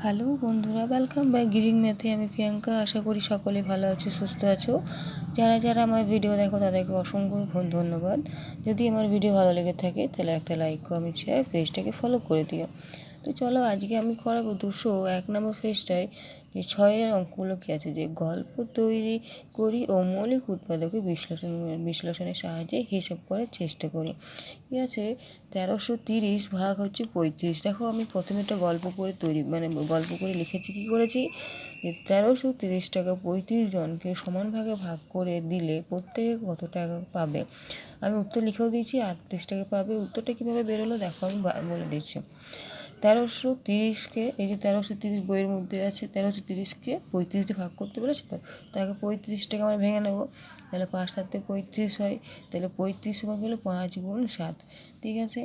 Hello বন্ধুরা, welcome back giving ম্যাথে। আমি প্রিয়াঙ্কা। আশা করি সকলে ভালো আছো, সুস্থ আছো। যারা আমার ভিডিও দেখো তাদেরকে অসংখ্য ধন্যবাদ। যদি আমার ভিডিও ভালো লেগে থাকে তাহলে একটা লাইক, কমেন্ট, শেয়ার, পেজটাকে ফলো করে দিও। তো চলো, আজকে আমি করাবো 201 নম্বর পেজটায় যে 6-এর অঙ্কগুলো কী আছে, যে গল্প তৈরি করি ও মৌলিক উৎপাদকে বিশ্লেষণের সাহায্যে হিসাব করার চেষ্টা করি। ঠিক আছে, 1330 ভাগ হচ্ছে 35। দেখো, আমি প্রথমে একটা গল্প করে গল্প করে লিখেছি। কী করেছি, যে 1330 টাকা 35 জনকে সমান ভাগে ভাগ করে দিলে প্রত্যেকে কত টাকা পাবে। আমি উত্তর লিখেও দিয়েছি, 38 টাকা পাবে। উত্তরটা কীভাবে বেরোলো দেখো, আমি বলে দিচ্ছি। 1330কে, এই যে 1330 বইয়ের মধ্যে আছে, 1330কে 35 দিয়ে ভাগ করতে বলেছি, তো তাকে 35 টাকা আমরা ভেঙে নেবো। তাহলে 5 7 35 হয়। তাহলে 35 সমান গেলে 5 গুণ 7। ঠিক আছে,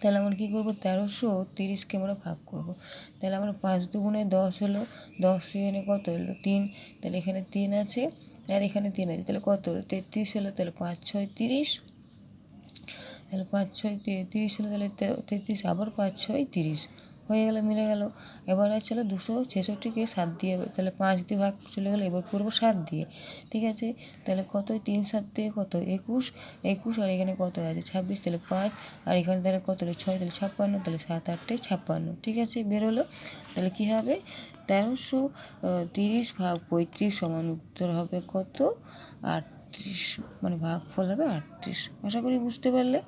তাহলে আমরা কী করবো, 1330কে আমরা ভাগ করব। তাহলে আমরা 5 দুগুণে 10 হলো, 10 এখানে কত হলো 3। তাহলে এখানে 3 আছে আর এখানে 3 আছে, তাহলে কত 33 হলো। তাহলে 5 6 30, তাহলে 5 6 30 হলো। তাহলে 33, আবার 5 6 30 হয়ে গেল, মিলে গেল। এবার চলো 266কে 7 দিয়ে, তাহলে 5 দিয়ে ভাগ চলে গেলো। এবার করবো 7 দিয়ে। ঠিক আছে, তাহলে কত 3 7 থেকে কত 21, 21 আর এখানে কত আছে 26, তাহলে 5 আর এখানে তাহলে কত হলো 6, তাহলে 56, তাহলে 7 8 56। ঠিক আছে, বেরোলো। তাহলে কী হবে, 1330 ভাগ 35 সমান উত্তর হবে কত 38, মানে ভাগফল হবে 38। আশা করি বুঝতে পারলে।